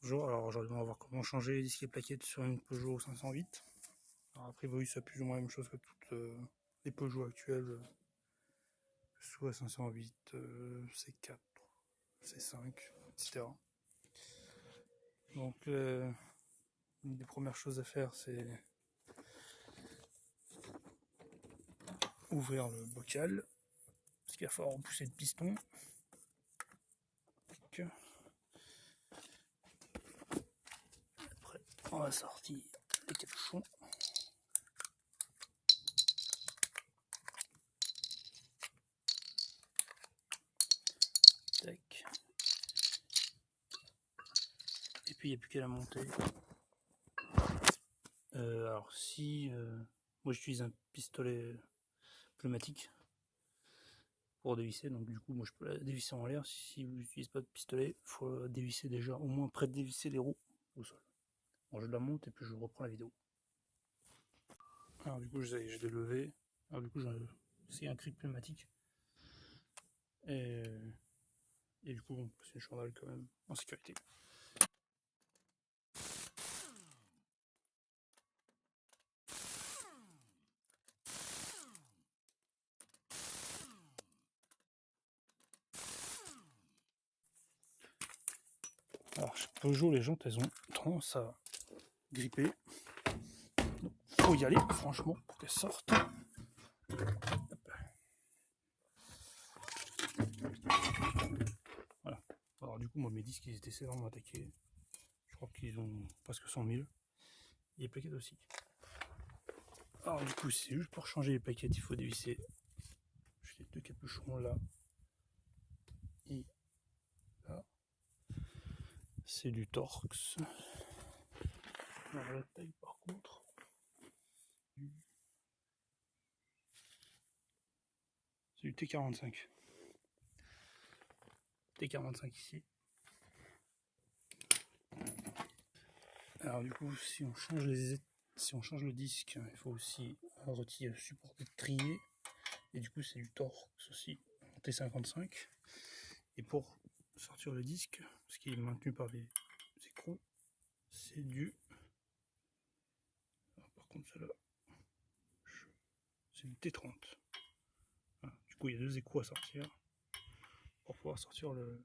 Bonjour, alors aujourd'hui on va voir comment changer les disques et plaquettes sur une Peugeot 508. Alors a priori c'est plus ou moins la même chose que toutes les Peugeot actuelles, soit 508, C4, C5, etc. Donc une des premières choses à faire c'est ouvrir le bocal, parce qu'il va falloir repousser le piston. Après on va sortir les capuchons. Tac. Et puis il n'y a plus qu'à la monter. Alors si moi j'utilise un pistolet pneumatique pour dévisser, donc du coup moi je peux la dévisser en l'air. Si vous n'utilisez pas de pistolet, il faut la dévisser déjà, au moins près de dévisser les roues au sol. Bon, je la monte et puis je reprends la vidéo. Alors du coup je l'ai levé, alors du coup c'est un cric pneumatique et du coup bon, c'est une chandelle quand même en sécurité. Alors chez Peugeot les jantes elles ont tendance à gripper, donc faut y aller franchement pour qu'elles sortent. Voilà. Alors du coup moi mes disques ils étaient sévèrement attaqués, je crois qu'ils ont presque 100 000, et les plaquettes aussi. Alors du coup c'est juste pour changer les plaquettes, il faut dévisser les deux capuchons là et là. C'est du Torx. Alors la taille par contre, c'est du T45. T45 ici. Alors du coup si on change le disque, il faut aussi retirer le support d'étrier. Et du coup c'est du Torx aussi, T55. Et pour sortir le disque, ce qui est maintenu par les écrous, c'est du... Alors, par contre celle-là, c'est du T30. Voilà. Du coup il y a deux écrous à sortir pour pouvoir sortir le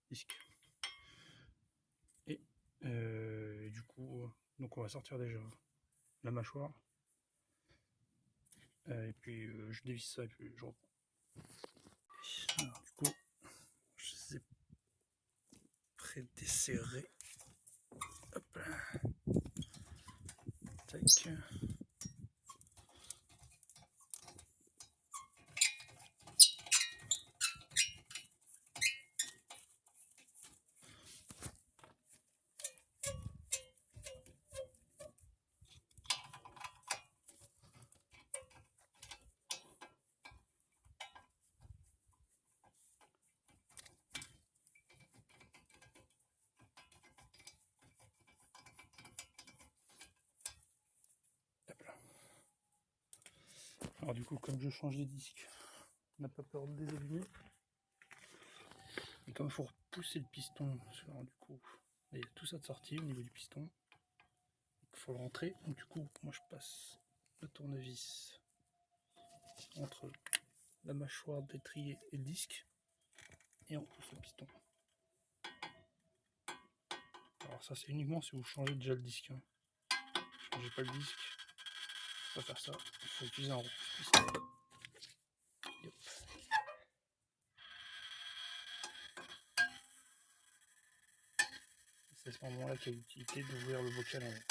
disque. Et du coup, donc on va sortir déjà la mâchoire. Et puis je dévisse ça et puis je reprends. Alors du coup, je les ai pré-desserrés. Hop là. Tac. Hop là. Alors du coup, comme je change les disques, on n'a pas peur de les allumer. Et comme il faut repousser le piston, alors du coup, il y a tout ça de sortie au niveau du piston. Il faut le rentrer. Donc du coup, moi je passe le tournevis entre la mâchoire d'étrier et le disque et on pousse le piston. Alors ça c'est uniquement si vous changez déjà le disque. Hein. Changez pas le disque, faut pas faire ça. Il faut utiliser un repousse-piston. C'est à ce moment-là qu'il y a l'utilité d'ouvrir le bocal en haut.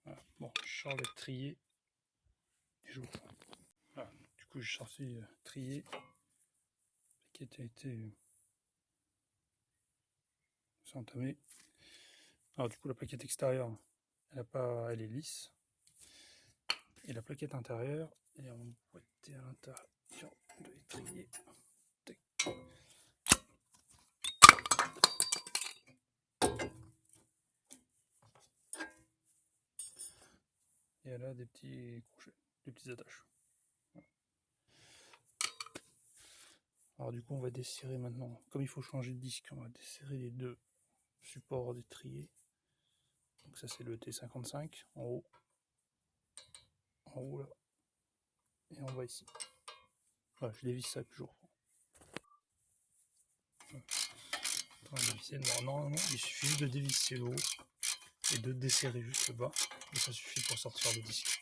Voilà. Bon, je sors le trier et je reprends. Voilà. Du coup, je suis sorti trier qui a été entamé. Alors du coup, la plaquette extérieure, elle est lisse. Et la plaquette intérieure, elle est emboîtée à l'intérieur de l'étrier. Et elle a des petits crochets, des petites attaches. Alors du coup on va desserrer maintenant, comme il faut changer de disque, on va desserrer les deux supports d'étrier. Donc ça c'est le T55 en haut là, et en bas ici. Voilà, je dévisse ça toujours. Normalement il suffit juste de dévisser le haut et de desserrer juste le bas, et ça suffit pour sortir le disque.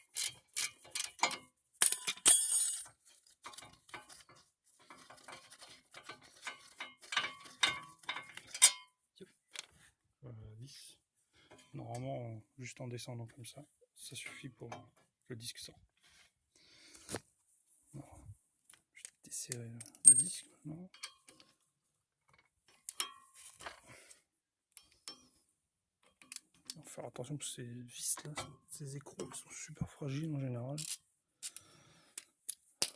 Vis. Normalement, juste en descendant comme ça suffit pour que le disque sorte. Je vais desserrer le disque maintenant. Il faut faire attention parce que ces vis là, ces écrous sont super fragiles en général.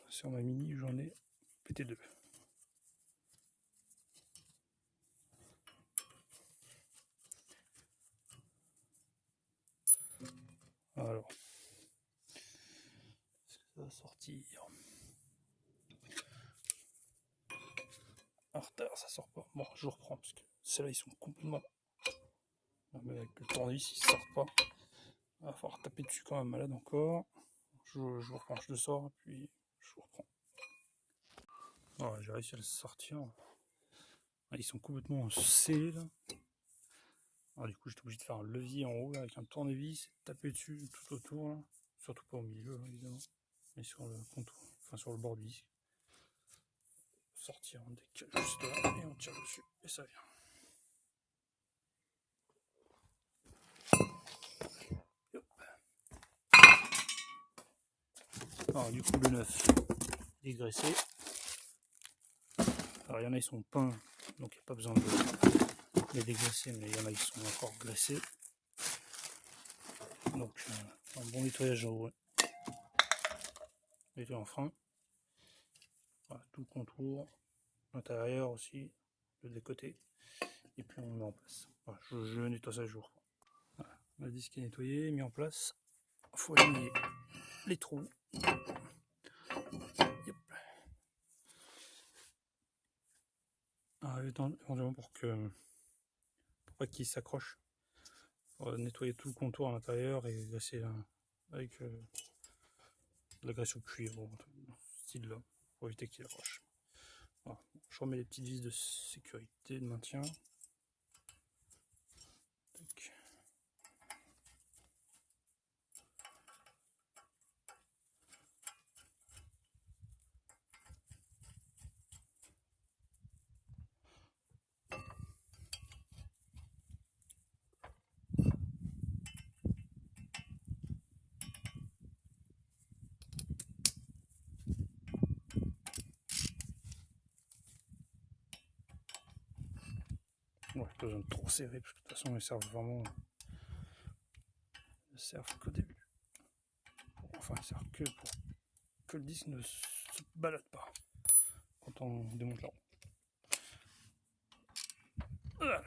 Sur ma mini, j'en ai pété deux. Alors, est-ce que ça va sortir? En retard, ça sort pas. Bon, je reprends parce que ceux-là ils sont complètement. Mais avec le tournevis, ils sortent pas. Il va falloir taper dessus quand même, malade encore. Je vous reprends, je le sors, et puis je vous reprends. Voilà, j'ai réussi à le sortir. Ils sont complètement scellés là. Alors, du coup, j'étais obligé de faire un levier en haut là, avec un tournevis, taper dessus tout autour, là. Surtout pas au milieu là, évidemment, mais sur le contour, enfin sur le bord du disque. Sortir, on décale juste là et on tire dessus et ça vient. Hop. Alors du coup le neuf dégraissé. Alors il y en a ils sont peints, donc il n'y a pas besoin de les dégraisser, mais il y en a qui sont encore graissés. Donc un bon nettoyage en haut. Nettoyer en frein. Voilà, tout le contour, l'intérieur aussi, de côté. Et puis on le met en place. Voilà, je nettoie ça, je vous reprends. Voilà, le disque est nettoyé, mis en place. Il faut aligner les trous. Yep. Éventuellement pour pas qu'il s'accroche. Nettoyer tout le contour à l'intérieur et graisser avec de la graisse au cuivre, ce style là, pour éviter qu'il accroche. Voilà. Je remets les petites vis de sécurité, de maintien. Tac. Ouais, pas besoin de trop serrer parce que de toute façon, elles servent vraiment. Elles servent qu'au début. Enfin, elles servent que pour que le disque ne se balade pas quand on démonte la roue. Voilà.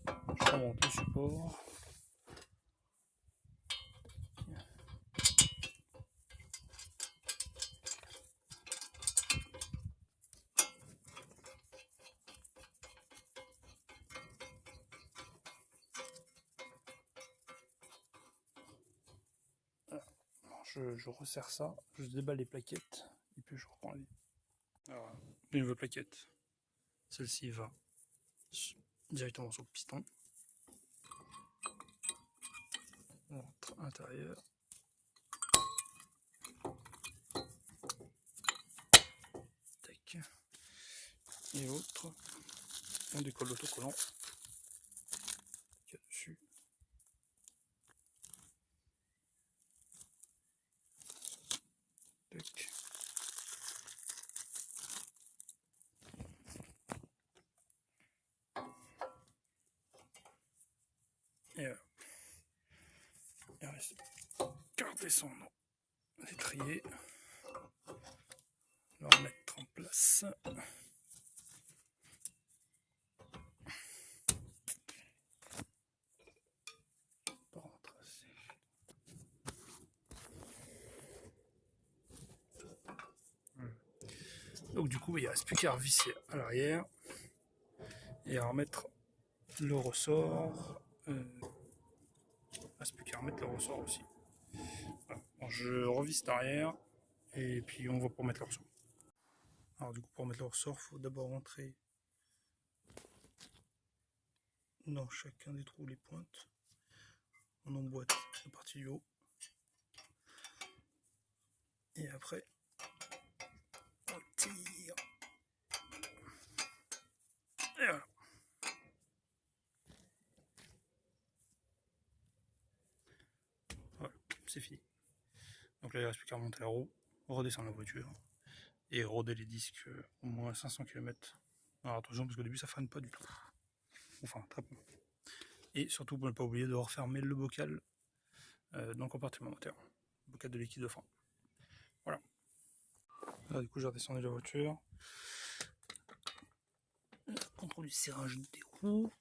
Je remonte le support. Je resserre ça, je déballe les plaquettes et puis je reprends la vie. Alors, une nouvelle plaquette, celle-ci va directement sur le piston. On rentre à l'intérieur. Tac. Et l'autre, on décolle l'autocollant qu'il y a dessus. Tac. Et il reste qu'à redescendre l'étrier, le remettre en place. Donc du coup, il ne reste plus qu'à revisser à l'arrière et à remettre le ressort. Il ne reste plus qu'à remettre le ressort aussi. Voilà. Bon, je revisse l'arrière et puis on va pour mettre le ressort. Alors du coup, pour mettre le ressort, il faut d'abord rentrer dans chacun des trous les pointes. On emboîte la partie du haut. Et après, on tire. Et voilà. Voilà, c'est fini. Donc là, il ne reste plus qu'à remonter la roue, redescendre la voiture et roder les disques au moins 500 km. Alors attention, parce qu'au début, ça freine pas du tout. Enfin, très peu. Et surtout, pour ne pas oublier de refermer le bocal dans le compartiment moteur. Le bocal de liquide de frein. Voilà. Là, du coup, j'ai redescendu la voiture. Contrôle du serrage des roues.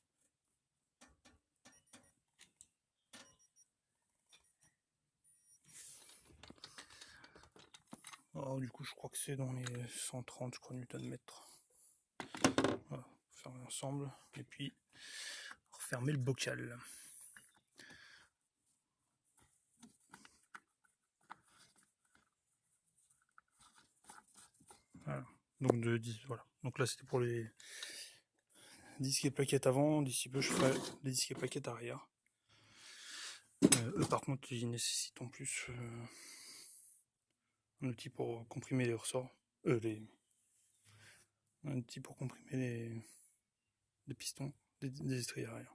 Alors, du coup, je crois que c'est dans les 130, je crois, Newton-mètres. Voilà, fermer ensemble. Et puis, refermer le bocal. Voilà. Donc, voilà. Donc là, c'était pour les disques et plaquettes avant. D'ici peu, je ferai les disques et plaquettes arrière. Eux, par contre, ils nécessitent en plus un outil pour comprimer les ressorts. Un outil pour comprimer les pistons des estriers arrière.